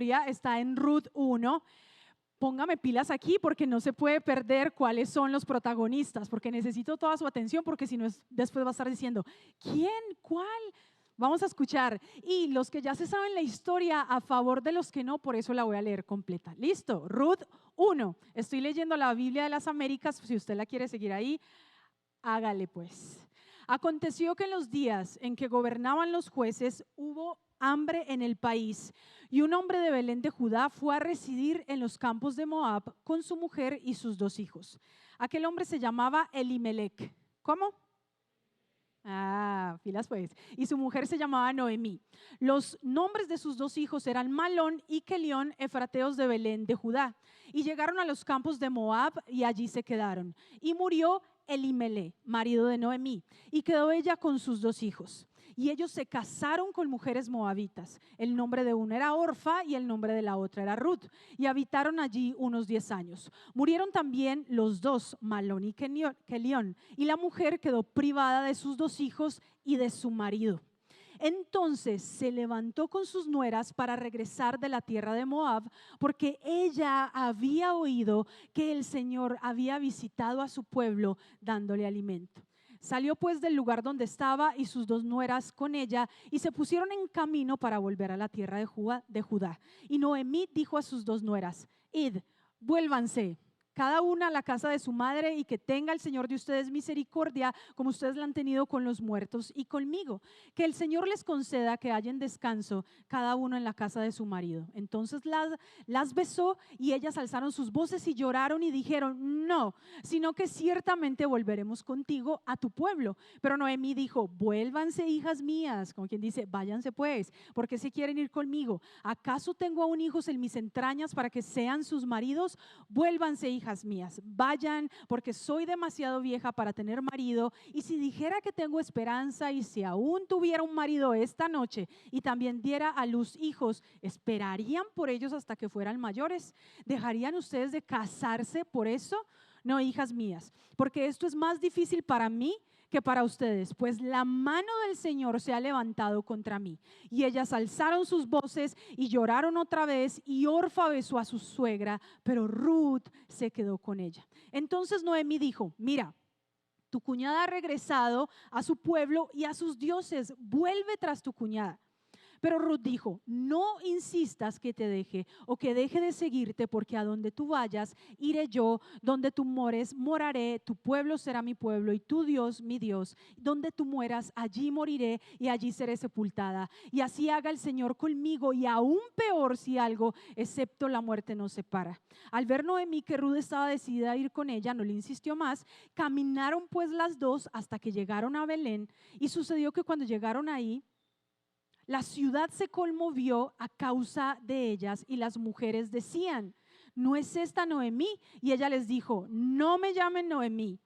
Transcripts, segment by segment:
historia está en Ruth 1. Póngame pilas aquí porque no se puede perder cuáles son los protagonistas, porque necesito toda su atención, porque si no después va a estar diciendo, ¿quién? ¿Cuál? Vamos a escuchar. Y los que ya se saben la historia a favor de los que no, por eso la voy a leer completa. ¿Listo? Ruth 1. Estoy leyendo la Biblia de las Américas, si usted la quiere seguir ahí, hágale pues. Aconteció que en los días en que gobernaban los jueces hubo hambre en el país y un hombre de Belén de Judá fue a residir en los campos de Moab con su mujer y sus 2 hijos. Aquel hombre se llamaba Elimelec. ¿Cómo? Filas pues. Y su mujer se llamaba Noemí. Los nombres de sus 2 hijos eran Malón y Kelión, efrateos de Belén de Judá. Y llegaron a los campos de Moab y allí se quedaron. Y murió Elimelec, marido de Noemí, y quedó ella con sus 2 hijos. Y ellos se casaron con mujeres moabitas. El nombre de una era Orfa y el nombre de la otra era Ruth. Y habitaron allí unos 10 años. Murieron también los 2, Malón y Kelión, y la mujer quedó privada de sus 2 hijos y de su marido. Entonces se levantó con sus nueras para regresar de la tierra de Moab, porque ella había oído que el Señor había visitado a su pueblo dándole alimento. Salió pues del lugar donde estaba y sus 2 nueras con ella y se pusieron en camino para volver a la tierra de Judá. Y Noemí dijo a sus 2 nueras, id, vuélvanse cada una a la casa de su madre y que tenga el Señor de ustedes misericordia como ustedes la han tenido con los muertos y conmigo. Que el Señor les conceda que hallen descanso cada uno en la casa de su marido. Entonces las besó y ellas alzaron sus voces y lloraron y dijeron, no, sino que ciertamente volveremos contigo a tu pueblo. Pero Noemí dijo, vuélvanse hijas mías, como quien dice, váyanse pues, porque se quieren ir conmigo. ¿Acaso tengo aún hijos en mis entrañas para que sean sus maridos? Vuélvanse hijas mías, vayan, porque soy demasiado vieja para tener marido, y si dijera que tengo esperanza y si aún tuviera un marido esta noche y también diera a luz hijos, ¿esperarían por ellos hasta que fueran mayores? ¿Dejarían ustedes de casarse por eso? No, hijas mías, porque esto es más difícil para mí que para ustedes, pues la mano del Señor se ha levantado contra mí. Y ellas alzaron sus voces y lloraron otra vez, y Orfa besó a su suegra, pero Ruth se quedó con ella. Entonces Noemí dijo, mira, tu cuñada ha regresado a su pueblo y a sus dioses, vuelve tras tu cuñada. Pero Ruth dijo, no insistas que te deje o que deje de seguirte, porque a donde tú vayas, iré yo, donde tú mores, moraré, tu pueblo será mi pueblo y tu Dios, mi Dios. Donde tú mueras, allí moriré y allí seré sepultada. Y así haga el Señor conmigo, y aún peor si algo, excepto la muerte, nos separa. Al ver Noemí que Ruth estaba decidida a ir con ella, no le insistió más. Caminaron pues las 2 hasta que llegaron a Belén, y sucedió que cuando llegaron ahí, la ciudad se conmovió a causa de ellas, y las mujeres decían, ¿no es esta Noemí? Y ella les dijo, no me llamen Noemí,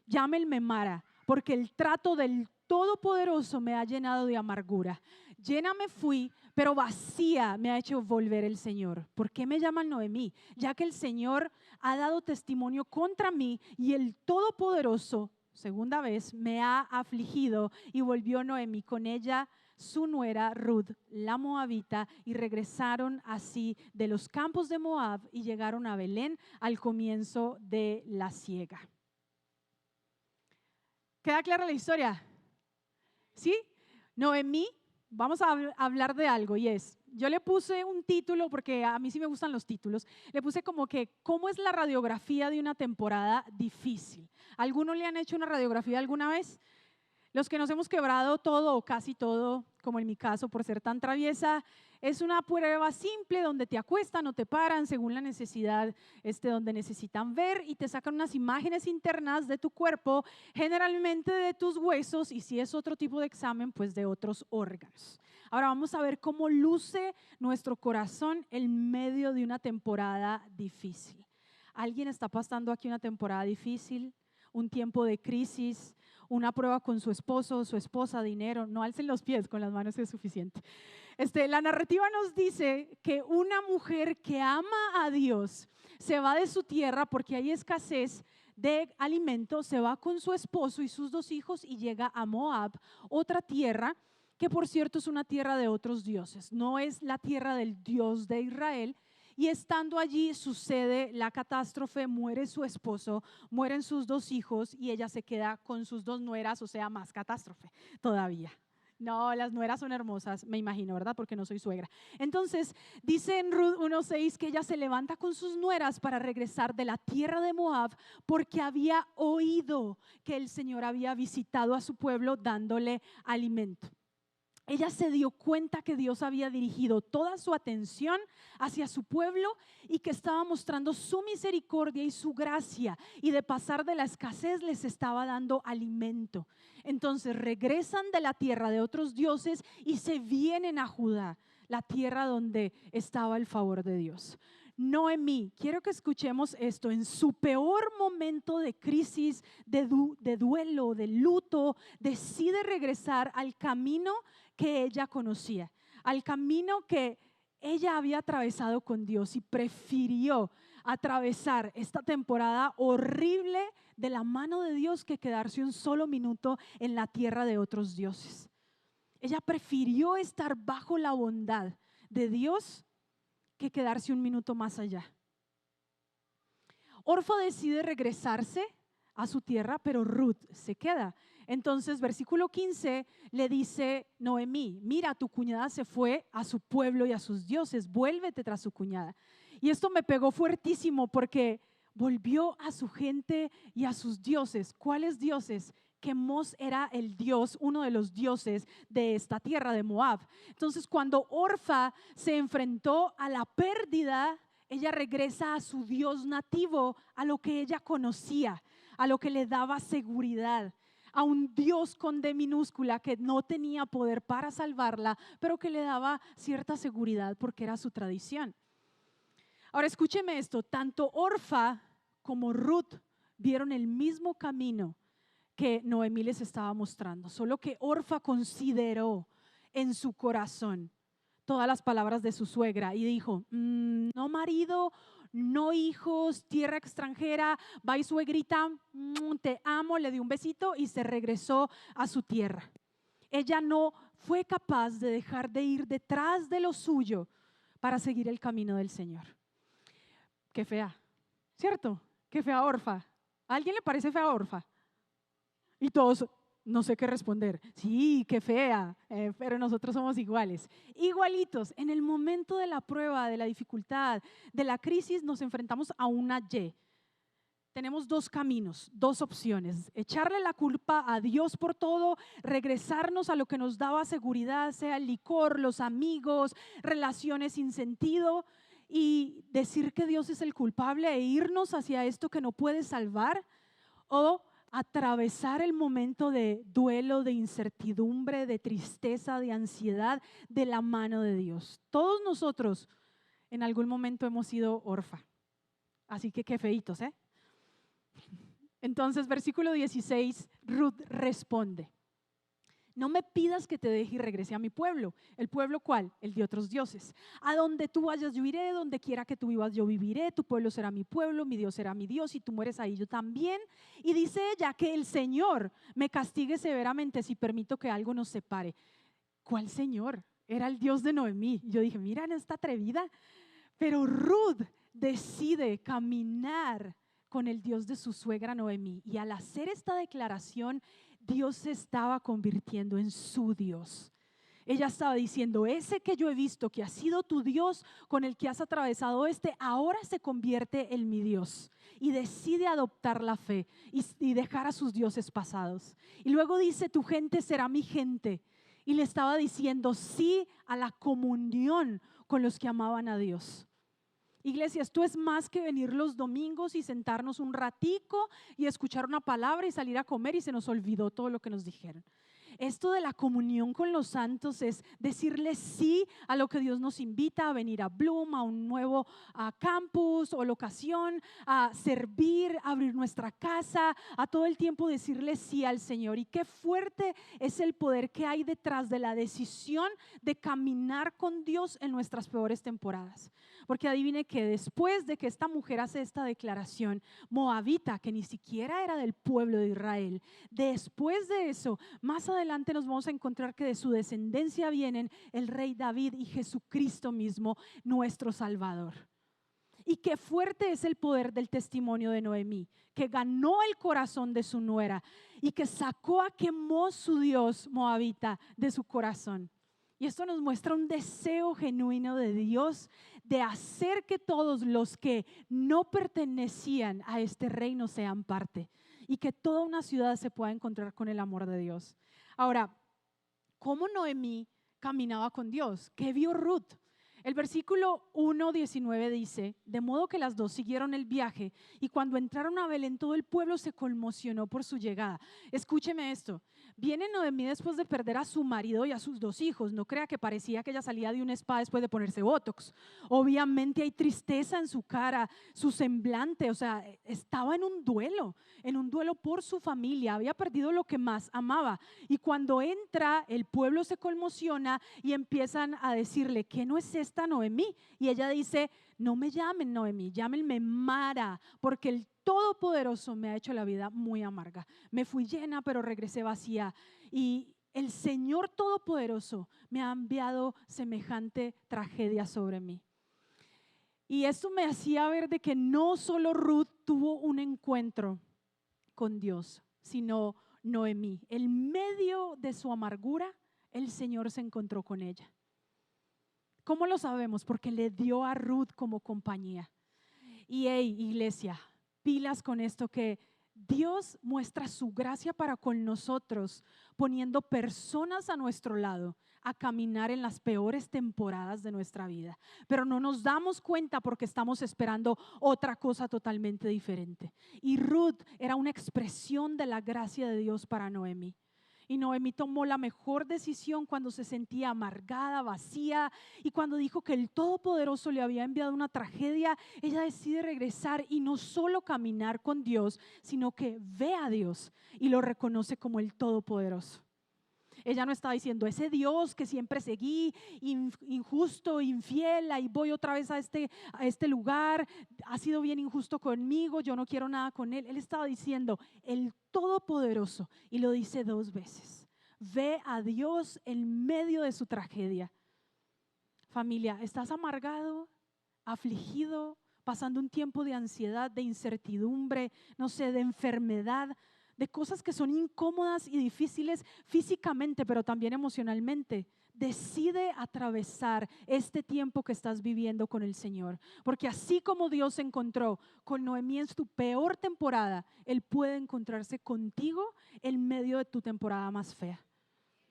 llámenme Mara, porque el trato del Todopoderoso me ha llenado de amargura. Llena me fui, pero vacía me ha hecho volver el Señor. ¿Por qué me llaman Noemí? Ya que el Señor ha dado testimonio contra mí, y el Todopoderoso, segunda vez, me ha afligido. Y volvió Noemí con ella su nuera Ruth, la moabita, y regresaron así de los campos de Moab y llegaron a Belén al comienzo de la siega. ¿Queda clara la historia? ¿Sí? Noemí, vamos a hablar de algo, y es, yo le puse un título porque a mí sí me gustan los títulos, le puse como que ¿cómo es la radiografía de una temporada difícil? ¿Alguno le han hecho una radiografía alguna vez? Los que nos hemos quebrado todo o casi todo, como en mi caso por ser tan traviesa, es una prueba simple donde te acuestan o te paran según la necesidad, donde necesitan ver, y te sacan unas imágenes internas de tu cuerpo, generalmente de tus huesos, y si es otro tipo de examen, pues de otros órganos. Ahora vamos a ver cómo luce nuestro corazón en medio de una temporada difícil. ¿Alguien está pasando aquí una temporada difícil? Un tiempo de crisis, una prueba con su esposo o su esposa, dinero. No alcen los pies, con las manos es suficiente. La narrativa nos dice que una mujer que ama a Dios se va de su tierra porque hay escasez de alimentos, se va con su esposo y sus 2 hijos y llega a Moab, otra tierra que por cierto es una tierra de otros dioses, no es la tierra del Dios de Israel. Y estando allí sucede la catástrofe, muere su esposo, mueren sus 2 hijos y ella se queda con sus 2 nueras, o sea, más catástrofe todavía. No, las nueras son hermosas, me imagino, ¿verdad? Porque no soy suegra. Entonces, dice en Ruth 1:6 que ella se levanta con sus nueras para regresar de la tierra de Moab porque había oído que el Señor había visitado a su pueblo dándole alimento. Ella se dio cuenta que Dios había dirigido toda su atención hacia su pueblo y que estaba mostrando su misericordia y su gracia, y de pasar de la escasez les estaba dando alimento. Entonces regresan de la tierra de otros dioses y se vienen a Judá, la tierra donde estaba el favor de Dios. Noemí, quiero que escuchemos esto, en su peor momento de crisis, de duelo, de luto, decide regresar al camino que ella conocía, al camino que ella había atravesado con Dios, y prefirió atravesar esta temporada horrible de la mano de Dios que quedarse un solo minuto en la tierra de otros dioses. Ella prefirió estar bajo la bondad de Dios que quedarse un minuto más allá. Orfa decide regresarse a su tierra, pero Ruth se queda. Entonces, versículo 15 le dice Noemí: mira, tu cuñada se fue a su pueblo y a sus dioses, vuélvete tras su cuñada. Y esto me pegó fuertísimo porque volvió a su gente y a sus dioses. ¿Cuáles dioses? Quemos era el dios, uno de los dioses de esta tierra de Moab. Entonces, cuando Orfa se enfrentó a la pérdida, ella regresa a su Dios nativo, a lo que ella conocía, a lo que le daba seguridad, a un Dios con D minúscula que no tenía poder para salvarla, pero que le daba cierta seguridad porque era su tradición. Ahora escúcheme esto, tanto Orfa como Ruth vieron el mismo camino que Noemí les estaba mostrando, solo que Orfa consideró en su corazón todas las palabras de su suegra y dijo: no marido, no hijos, tierra extranjera. Va y suegrita, te amo, le dio un besito y se regresó a su tierra. Ella no fue capaz de dejar de ir detrás de lo suyo para seguir el camino del Señor. Qué fea, ¿cierto? Qué fea Orfa. ¿A alguien le parece fea Orfa? Y todos, no sé qué responder. Sí, qué fea, pero nosotros somos iguales. Igualitos, en el momento de la prueba, de la dificultad, de la crisis, nos enfrentamos a una Y. Tenemos 2 caminos, 2 opciones: echarle la culpa a Dios por todo, regresarnos a lo que nos daba seguridad, sea el licor, los amigos, relaciones sin sentido, y decir que Dios es el culpable e irnos hacia esto que no puede salvar, o atravesar el momento de duelo, de incertidumbre, de tristeza, de ansiedad, de la mano de Dios. Todos nosotros en algún momento hemos sido Orfa, así que qué feitos, ¿eh? Entonces, versículo 16, Ruth responde: no me pidas que te deje y regrese a mi pueblo. ¿El pueblo cuál? El de otros dioses. A donde tú vayas yo iré, donde quiera que tú vivas yo viviré. Tu pueblo será mi pueblo, mi Dios será mi Dios, y tú mueres ahí yo también. Y dice ella: que el Señor me castigue severamente si permito que algo nos separe. ¿Cuál Señor? Era el Dios de Noemí. Yo dije: mira, no está atrevida. Pero Ruth decide caminar con el Dios de su suegra Noemí, y al hacer esta declaración, Dios se estaba convirtiendo en su Dios. Ella estaba diciendo: ese que yo he visto que ha sido tu Dios, con el que has atravesado ahora se convierte en mi Dios. Y decide adoptar la fe y dejar a sus dioses pasados. Y luego dice: tu gente será mi gente. Y le estaba diciendo sí a la comunión con los que amaban a Dios. Iglesia, esto es más que venir los domingos y sentarnos un ratico y escuchar una palabra y salir a comer y se nos olvidó todo lo que nos dijeron. Esto de la comunión con los santos es decirle sí a lo que Dios nos invita, a venir a Bloom, a un nuevo campus o locación, a servir, a abrir nuestra casa, a todo el tiempo decirle sí al Señor. Y qué fuerte es el poder que hay detrás de la decisión de caminar con Dios en nuestras peores temporadas. Porque adivine que después de que esta mujer hace esta declaración, moabita, que ni siquiera era del pueblo de Israel, después de eso, más adelante adelante nos vamos a encontrar que de su descendencia vienen el rey David y Jesucristo mismo, nuestro Salvador. Y qué fuerte es el poder del testimonio de Noemí, que ganó el corazón de su nuera y que sacó a Quemos, su dios moabita, de su corazón. Y esto nos muestra un deseo genuino de Dios de hacer que todos los que no pertenecían a este reino sean parte y que toda una ciudad se pueda encontrar con el amor de Dios. Ahora, ¿cómo Noemí caminaba con Dios? ¿Qué vio Ruth? El versículo 1:19 dice: de modo que las dos siguieron el viaje y cuando entraron a Belén todo el pueblo se conmocionó por su llegada. Escúcheme esto, viene Noemí después de perder a su marido y a sus 2 hijos. No crea que parecía que ella salía de un spa después de ponerse botox. Obviamente hay tristeza en su cara, su semblante, o sea, estaba en un duelo por su familia, había perdido lo que más amaba. Y cuando entra, el pueblo se conmociona y empiezan a decirle: ¿qué no es esta Noemí? Y ella dice: no me llamen Noemí, llámenme Mara, porque el Todopoderoso me ha hecho la vida muy amarga. Me fui llena, pero regresé vacía. Y el Señor Todopoderoso me ha enviado semejante tragedia sobre mí. Y esto me hacía ver de que no solo Ruth tuvo un encuentro con Dios, sino Noemí. En medio de su amargura, el Señor se encontró con ella. ¿Cómo lo sabemos? Porque le dio a Ruth como compañía. Y hey, iglesia, pilas con esto, que Dios muestra su gracia para con nosotros, poniendo personas a nuestro lado a caminar en las peores temporadas de nuestra vida. Pero no nos damos cuenta porque estamos esperando otra cosa totalmente diferente. Y Ruth era una expresión de la gracia de Dios para Noemí. Y Noemí tomó la mejor decisión cuando se sentía amargada, vacía, y cuando dijo que el Todopoderoso le había enviado una tragedia. Ella decide regresar y no solo caminar con Dios, sino que ve a Dios y lo reconoce como el Todopoderoso. Ella no está diciendo: ese Dios que siempre seguí, injusto, infiel, ahí voy otra vez a este lugar, ha sido bien injusto conmigo, yo no quiero nada con él. Él estaba diciendo: el Todopoderoso, y lo dice 2 veces. Ve a Dios en medio de su tragedia. Familia, ¿estás amargado, afligido, pasando un tiempo de ansiedad, de incertidumbre, no sé, de enfermedad, de cosas que son incómodas y difíciles físicamente, pero también emocionalmente? Decide atravesar este tiempo que estás viviendo con el Señor, porque así como Dios se encontró con Noemí en su peor temporada, Él puede encontrarse contigo en medio de tu temporada más fea.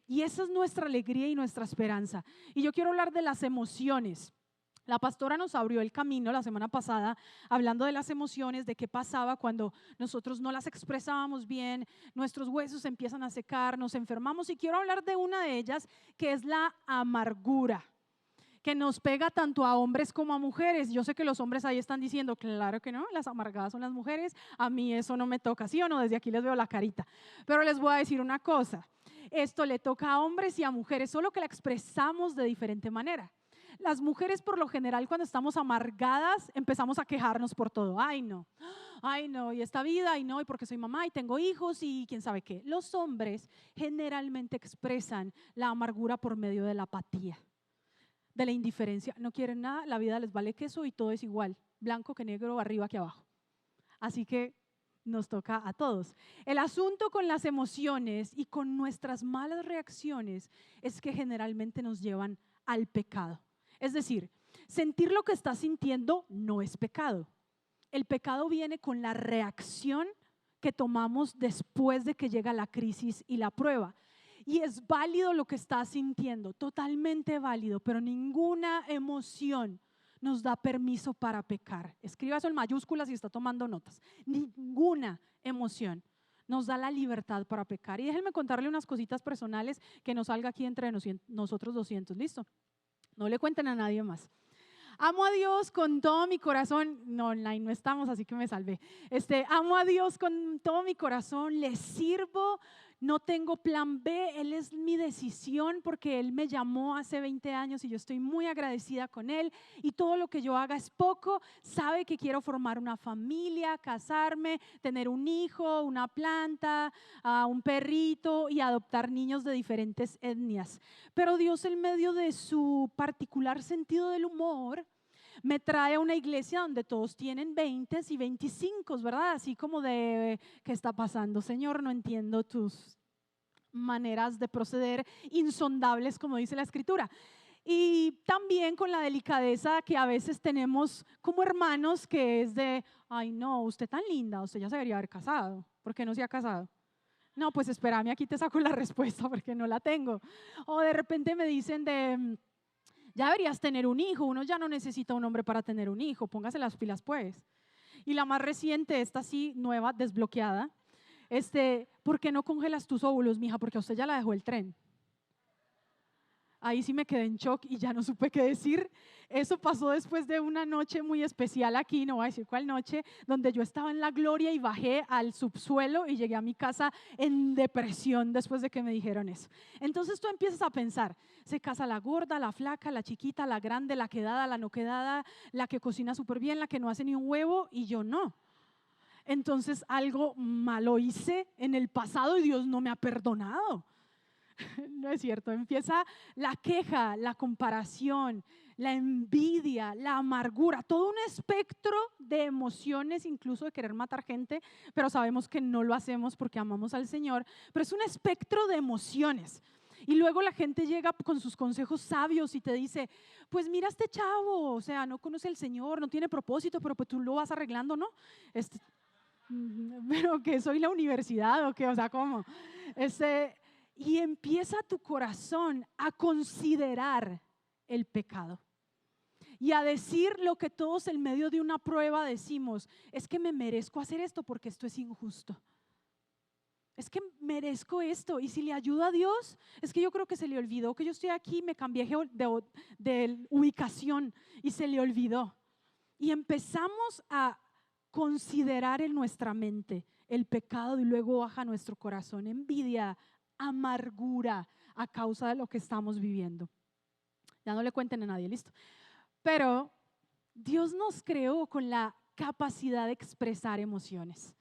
Y esa es nuestra alegría y nuestra esperanza. Y yo quiero hablar de las emociones. La pastora nos abrió el camino la semana pasada hablando de las emociones, de qué pasaba cuando nosotros no las expresábamos bien, nuestros huesos empiezan a secar, nos enfermamos, y quiero hablar de una de ellas, que es la amargura, que nos pega tanto a hombres como a mujeres. Yo sé que los hombres ahí están diciendo: claro que no, las amargadas son las mujeres, a mí eso no me toca, ¿sí o no? Desde aquí les veo la carita. Pero les voy a decir una cosa, esto le toca a hombres y a mujeres, solo que la expresamos de diferente manera. Las mujeres por lo general, cuando estamos amargadas, empezamos a quejarnos por todo. Ay no, y esta vida, ay no, y porque soy mamá y tengo hijos y quién sabe qué. Los hombres generalmente expresan la amargura por medio de la apatía, de la indiferencia. No quieren nada, la vida les vale queso y todo es igual, blanco que negro, arriba que abajo. Así que nos toca a todos. El asunto con las emociones y con nuestras malas reacciones es que generalmente nos llevan al pecado. Es decir, sentir lo que estás sintiendo no es pecado. El pecado viene con la reacción que tomamos después de que llega la crisis y la prueba. Y es válido lo que estás sintiendo, totalmente válido, pero ninguna emoción nos da permiso para pecar. Escriba eso en mayúsculas si está tomando notas. Ninguna emoción nos da la libertad para pecar. Y déjenme contarle unas cositas personales que no salga aquí entre nosotros 200. ¿Listo? No le cuenten a nadie más. Amo a Dios con todo mi corazón. No, online no estamos, así que me salvé. Amo a Dios con todo mi corazón. Le sirvo no tengo plan B, Él es mi decisión porque Él me llamó hace 20 años y yo estoy muy agradecida con Él y todo lo que yo haga es poco. Sabe que quiero formar una familia, casarme, tener un hijo, una planta, un perrito y adoptar niños de diferentes etnias. Pero Dios, en medio de su particular sentido del humor, me trae a una iglesia donde todos tienen 20 y 25, ¿verdad? Así como de, ¿qué está pasando, Señor? No entiendo tus maneras de proceder insondables, como dice la Escritura. Y también con la delicadeza que a veces tenemos como hermanos, que es de, ay no, usted tan linda, usted ya se debería haber casado. ¿Por qué no se ha casado? No, pues espérame, aquí te saco la respuesta porque no la tengo. O de repente me dicen de, ya deberías tener un hijo, uno ya no necesita un hombre para tener un hijo, póngase las pilas pues. Y la más reciente, esta sí, nueva, desbloqueada, ¿por qué no congelas tus óvulos, mija? Porque a usted ya la dejó el tren. Ahí sí me quedé en shock y ya no supe qué decir. Eso pasó después de una noche muy especial aquí, no voy a decir cuál noche, donde yo estaba en la gloria y bajé al subsuelo y llegué a mi casa en depresión después de que me dijeron eso. Entonces tú empiezas a pensar, se casa la gorda, la flaca, la chiquita, la grande, la quedada, la no quedada, la que cocina súper bien, la que no hace ni un huevo y yo no. Entonces algo malo hice en el pasado y Dios no me ha perdonado. No es cierto, empieza la queja, la comparación, la envidia, la amargura, todo un espectro de emociones, incluso de querer matar gente, pero sabemos que no lo hacemos porque amamos al Señor, pero es un espectro de emociones. Y luego la gente llega con sus consejos sabios y te dice, pues mira este chavo, o sea, no conoce al Señor, no tiene propósito, pero pues tú lo vas arreglando, ¿no? Pero que soy la universidad o qué, o sea, ¿cómo? Y empieza tu corazón a considerar el pecado y a decir lo que todos en medio de una prueba decimos, es que me merezco hacer esto porque esto es injusto. Es que merezco esto y si le ayuda a Dios, es que yo creo que se le olvidó que yo estoy aquí, me cambié de ubicación y se le olvidó. Y empezamos a considerar en nuestra mente el pecado y luego baja nuestro corazón envidia, amargura a causa de lo que estamos viviendo. Ya no le cuenten a nadie, listo. Pero Dios nos creó con la capacidad de expresar emociones,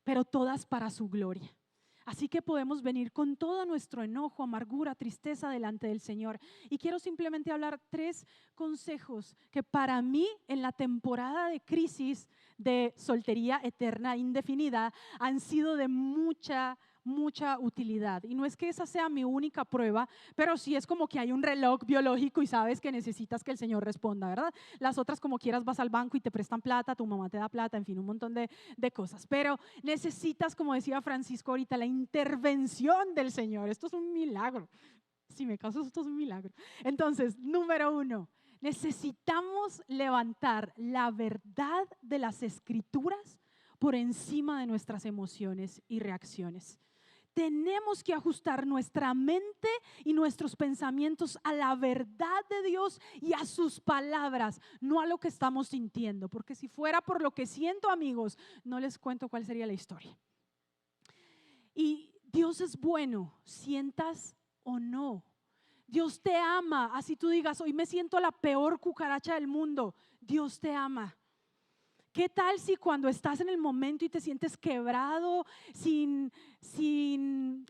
pero todas para su gloria. Así que podemos venir con todo nuestro enojo, amargura, tristeza delante del Señor. Y quiero simplemente hablar 3 consejos que para mí en la temporada de crisis de soltería eterna indefinida han sido de mucha utilidad. Y no es que esa sea mi única prueba, pero sí es como que hay un reloj biológico y sabes que necesitas que el Señor responda, ¿verdad? Las otras como quieras vas al banco y te prestan plata, tu mamá te da plata, en fin, un montón de cosas. Pero necesitas, como decía Francisco ahorita, la intervención del Señor. Esto es un milagro. Si me caso, esto es un milagro. Entonces, número 1, necesitamos levantar la verdad de las Escrituras por encima de nuestras emociones y reacciones. Tenemos que ajustar nuestra mente y nuestros pensamientos a la verdad de Dios y a sus palabras, no a lo que estamos sintiendo, porque si fuera por lo que siento, amigos, no les cuento cuál sería la historia. Y Dios es bueno, sientas o no. Dios te ama, así tú digas, hoy me siento la peor cucaracha del mundo, Dios te ama. ¿Qué tal si cuando estás en el momento y te sientes quebrado, sin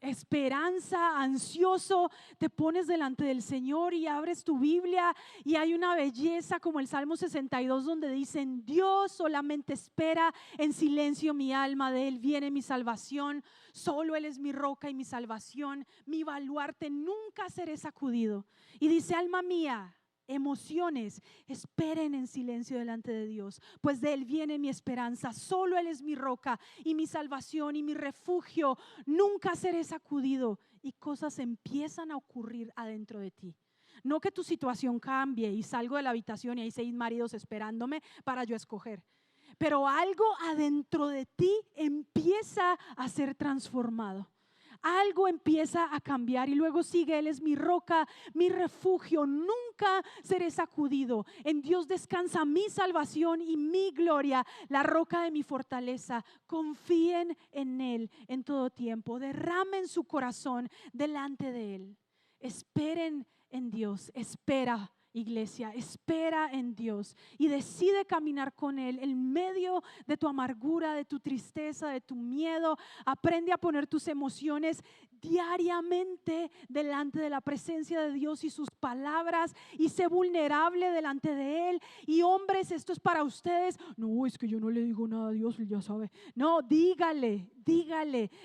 esperanza, ansioso, te pones delante del Señor y abres tu Biblia y hay una belleza como el Salmo 62 donde dicen, Dios solamente espera en silencio mi alma, de Él viene mi salvación, solo Él es mi roca y mi salvación, mi baluarte, nunca seré sacudido. Y dice, alma mía, emociones, esperen en silencio delante de Dios, pues de Él viene mi esperanza, solo Él es mi roca y mi salvación y mi refugio, nunca seré sacudido. Y cosas empiezan a ocurrir adentro de ti. No que tu situación cambie y salgo de la habitación y hay 6 maridos esperándome para yo escoger, pero algo adentro de ti empieza a ser transformado. algo empieza a cambiar y luego sigue, Él es mi roca, mi refugio, nunca seré sacudido. En Dios descansa mi salvación y mi gloria, la roca de mi fortaleza. Confíen en Él en todo tiempo, derramen su corazón delante de Él. Esperen en Dios, espera. Iglesia, espera en Dios y decide caminar con Él en medio de tu amargura, de tu tristeza, de tu miedo. Aprende a poner tus emociones diariamente delante de la presencia de Dios y sus palabras y sé vulnerable delante de Él. Y hombres, esto es para ustedes. No, es que yo no le digo nada a Dios, Él ya sabe. No, dígale,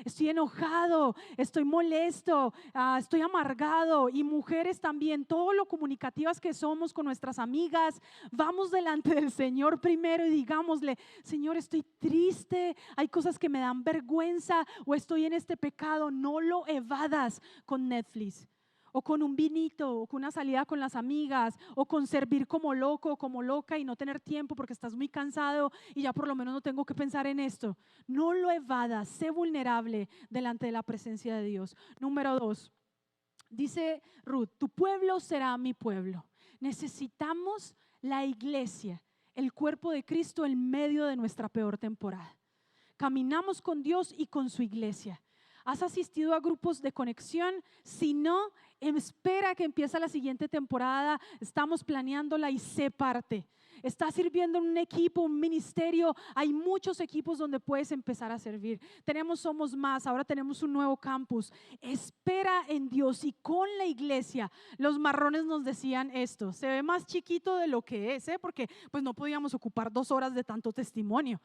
estoy enojado, estoy molesto, estoy amargado. Y mujeres también, todo lo comunicativas que somos con nuestras amigas, vamos delante del Señor primero y digámosle: Señor, estoy triste, hay cosas que me dan vergüenza o estoy en este pecado. No lo evadas con Netflix o con un vinito o con una salida con las amigas o con servir como loco o como loca y no tener tiempo porque estás muy cansado y ya por lo menos no tengo que pensar en esto. No lo evadas, sé vulnerable delante de la presencia de Dios. Número 2, dice Ruth: tu pueblo será mi pueblo. Necesitamos la iglesia, el cuerpo de Cristo en medio de nuestra peor temporada. Caminamos con Dios y con su iglesia. ¿Has asistido a grupos de conexión? Si no, espera que empiece la siguiente temporada. Estamos planeándola y sé parte. Estás sirviendo en un equipo, un ministerio. Hay muchos equipos donde puedes empezar a servir. Somos más, ahora tenemos un nuevo campus. Espera en Dios y con la iglesia. Los marrones nos decían esto: se ve más chiquito de lo que es, porque pues no podíamos ocupar 2 horas de tanto testimonio.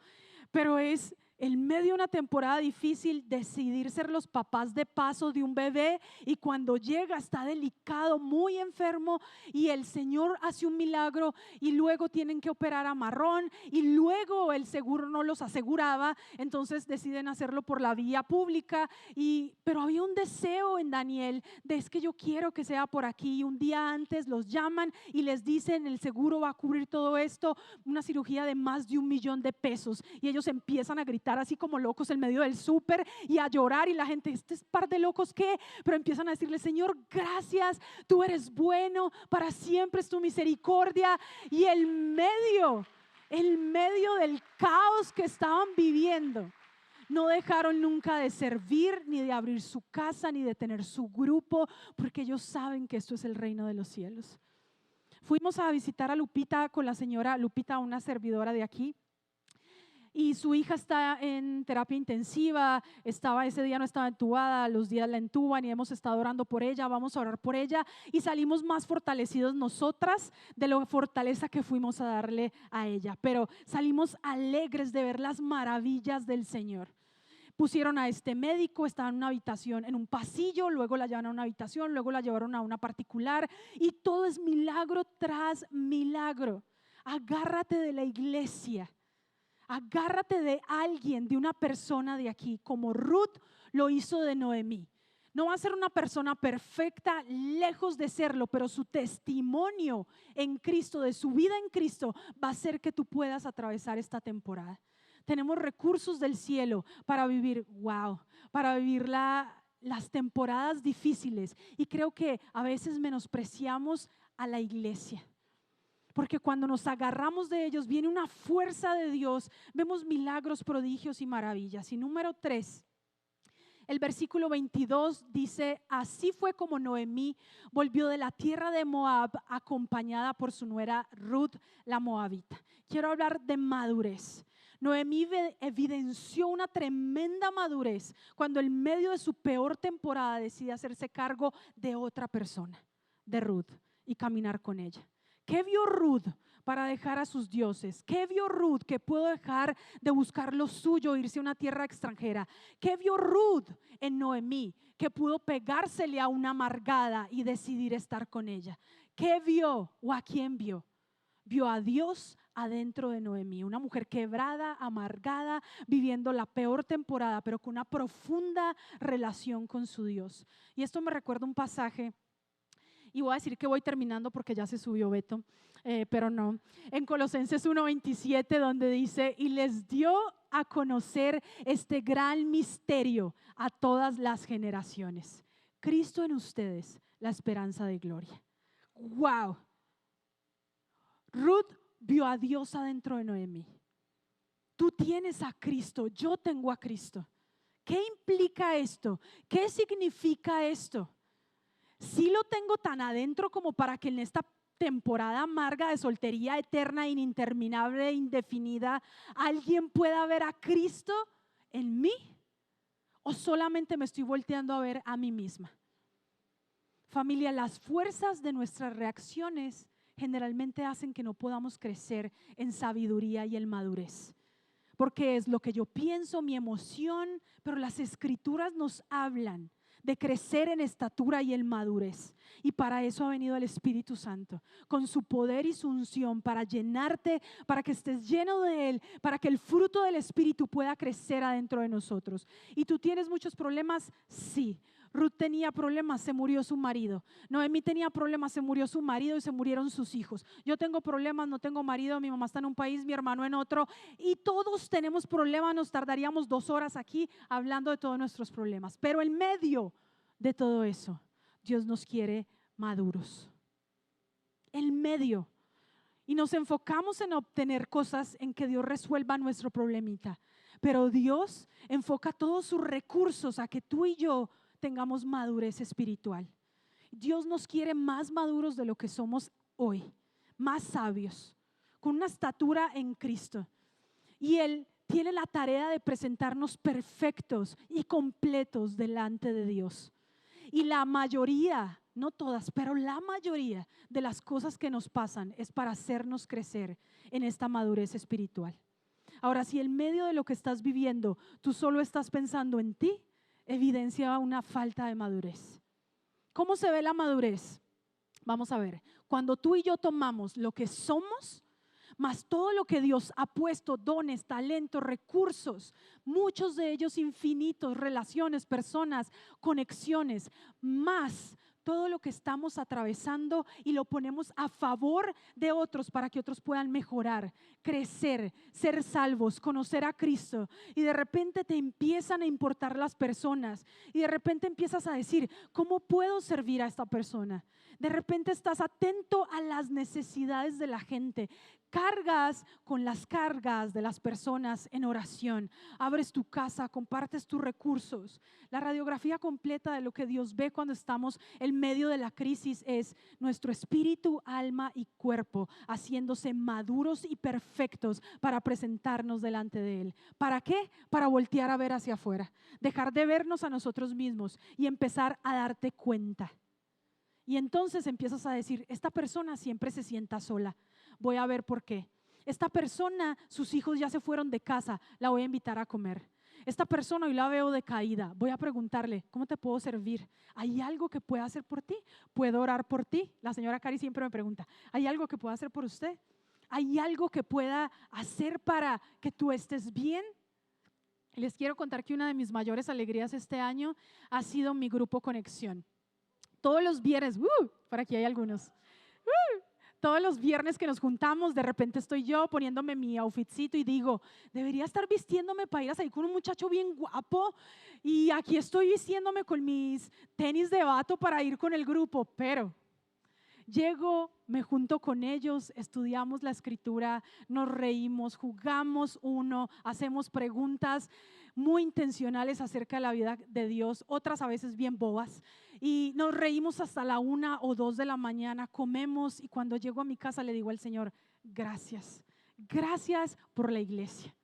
Pero es en medio de una temporada difícil decidir ser los papás de paso de un bebé, y cuando llega está delicado, muy enfermo, y el Señor hace un milagro y luego tienen que operar a marrón y luego el seguro no los aseguraba, entonces deciden hacerlo por la vía pública. Pero había un deseo en Daniel de: es que yo quiero que sea por aquí. Y un día antes los llaman y les dicen: el seguro va a cubrir todo esto, una cirugía de más de $1,000,000, y ellos empiezan a gritar así como locos en medio del súper y a llorar, y la gente: este es par de locos, ¿qué? Pero empiezan a decirle: Señor, gracias, tú eres bueno, para siempre es tu misericordia. Y en medio del caos que estaban viviendo, no dejaron nunca de servir, ni de abrir su casa, ni de tener su grupo, porque ellos saben que esto es el reino de los cielos. Fuimos a visitar a Lupita con la señora Lupita, una servidora de aquí, y su hija está en terapia intensiva. Ese día no estaba entubada, los días la entuban y hemos estado orando por ella. Vamos a orar por ella y salimos más fortalecidos nosotras de la fortaleza que fuimos a darle a ella, pero salimos alegres de ver las maravillas del Señor. Pusieron a este médico, estaba en una habitación, en un pasillo, luego la llevaron a una habitación, luego la llevaron a una particular, y todo es milagro tras milagro. Agárrate de la iglesia. Agárrate de alguien, de una persona de aquí, como Ruth lo hizo de Noemí. No va a ser una persona perfecta, lejos de serlo, pero su testimonio en Cristo, de su vida en Cristo, va a hacer que tú puedas atravesar esta temporada. Tenemos recursos del cielo para vivir, para vivir las temporadas difíciles, y creo que a veces menospreciamos a la iglesia. Porque cuando nos agarramos de ellos viene una fuerza de Dios, vemos milagros, prodigios y maravillas. Y número 3, el versículo 22 dice: así fue como Noemí volvió de la tierra de Moab acompañada por su nuera Ruth la moabita. Quiero hablar de madurez. Noemí evidenció una tremenda madurez cuando en medio de su peor temporada decide hacerse cargo de otra persona, de Ruth, y caminar con ella. ¿Qué vio Ruth para dejar a sus dioses? ¿Qué vio Ruth que pudo dejar de buscar lo suyo, irse a una tierra extranjera? ¿Qué vio Ruth en Noemí que pudo pegársele a una amargada y decidir estar con ella? ¿Qué vio o a quién vio? Vio a Dios adentro de Noemí, una mujer quebrada, amargada, viviendo la peor temporada, pero con una profunda relación con su Dios. Y esto me recuerda un pasaje. Y voy a decir que voy terminando porque ya se subió Beto, pero no. En Colosenses 1:27, donde dice, y les dio a conocer este gran misterio a todas las generaciones. Cristo en ustedes, la esperanza de gloria. ¡Wow! Ruth vio a Dios adentro de Noemí. Tú tienes a Cristo, yo tengo a Cristo. ¿Qué implica esto? ¿Qué significa esto? Sí lo tengo tan adentro como para que en esta temporada amarga de soltería eterna, ininterminable, indefinida, alguien pueda ver a Cristo en mí, o solamente me estoy volteando a ver a mí misma. Familia, las fuerzas de nuestras reacciones generalmente hacen que no podamos crecer en sabiduría y en madurez, porque es lo que yo pienso, mi emoción, pero las escrituras nos hablan de crecer en estatura y en madurez. Y para eso ha venido el Espíritu Santo, con su poder y su unción, para llenarte, para que estés lleno de Él, para que el fruto del Espíritu pueda crecer adentro de nosotros. ¿Y tú tienes muchos problemas? Sí. Ruth tenía problemas, se murió su marido. Noemí tenía problemas, se murió su marido y se murieron sus hijos. Yo tengo problemas, no tengo marido, mi mamá está en un país, mi hermano en otro, y todos tenemos problemas. Nos tardaríamos 2 horas aquí hablando de todos nuestros problemas, pero en medio de todo eso, Dios nos quiere maduros. En medio. Y nos enfocamos en obtener cosas, en que Dios resuelva nuestro problemita, pero Dios enfoca todos sus recursos a que tú y yo tengamos madurez espiritual. Dios nos quiere más maduros de lo que somos hoy, más sabios, con una estatura en Cristo. Y Él tiene la tarea de presentarnos perfectos y completos delante de Dios. Y la mayoría, no todas, pero la mayoría de las cosas que nos pasan es para hacernos crecer en esta madurez espiritual. Ahora, si en medio de lo que estás viviendo tú solo estás pensando en ti, evidencia una falta de madurez. ¿Cómo se ve la madurez? Vamos a ver, cuando tú y yo tomamos lo que somos, más todo lo que Dios ha puesto, dones, talentos, recursos, muchos de ellos infinitos, relaciones, personas, conexiones, más todo lo que estamos atravesando, y lo ponemos a favor de otros para que otros puedan mejorar, crecer, ser salvos, conocer a Cristo. Y de repente te empiezan a importar las personas, y de repente empiezas a decir, ¿cómo puedo servir a esta persona? De repente estás atento a las necesidades de la gente, cargas con las cargas de las personas en oración, abres tu casa, compartes tus recursos. La radiografía completa de lo que Dios ve cuando estamos en medio de la crisis es nuestro espíritu, alma y cuerpo haciéndose maduros y perfectos para presentarnos delante de Él. ¿Para qué? Para voltear a ver hacia afuera, dejar de vernos a nosotros mismos y empezar a darte cuenta. Y entonces empiezas a decir, esta persona siempre se sienta sola, voy a ver por qué. Esta persona, sus hijos ya se fueron de casa, la voy a invitar a comer. Esta persona hoy la veo decaída, voy a preguntarle, ¿cómo te puedo servir? ¿Hay algo que pueda hacer por ti? ¿Puedo orar por ti? La señora Cari siempre me pregunta, ¿hay algo que pueda hacer por usted? ¿Hay algo que pueda hacer para que tú estés bien? Les quiero contar que una de mis mayores alegrías este año ha sido mi grupo Conexión. Todos los viernes, por aquí hay algunos, todos los viernes que nos juntamos, de repente estoy yo poniéndome mi outfitcito y digo, debería estar vistiéndome para ir a salir con un muchacho bien guapo, y aquí estoy vistiéndome con mis tenis de vato para ir con el grupo, pero llego, me junto con ellos, estudiamos la escritura, nos reímos, jugamos uno, hacemos preguntas muy intencionales acerca de la vida de Dios, otras a veces bien bobas, y nos reímos hasta la 1 o 2 de la mañana, comemos, y cuando llego a mi casa le digo al Señor, gracias, gracias por la iglesia.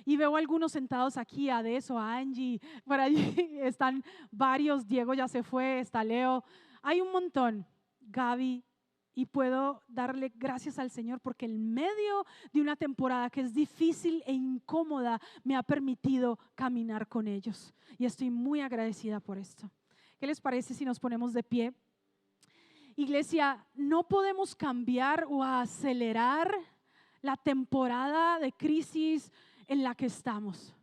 Y veo algunos sentados aquí, a Deso, a Angie, por allí están varios, Diego ya se fue, está Leo, hay un montón, Gaby, y puedo darle gracias al Señor porque en medio de una temporada que es difícil e incómoda me ha permitido caminar con ellos, y estoy muy agradecida por esto. ¿Qué les parece si nos ponemos de pie? Iglesia, no podemos cambiar o acelerar la temporada de crisis en la que estamos,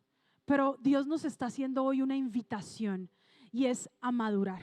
pero Dios nos está haciendo hoy una invitación, y es a madurar.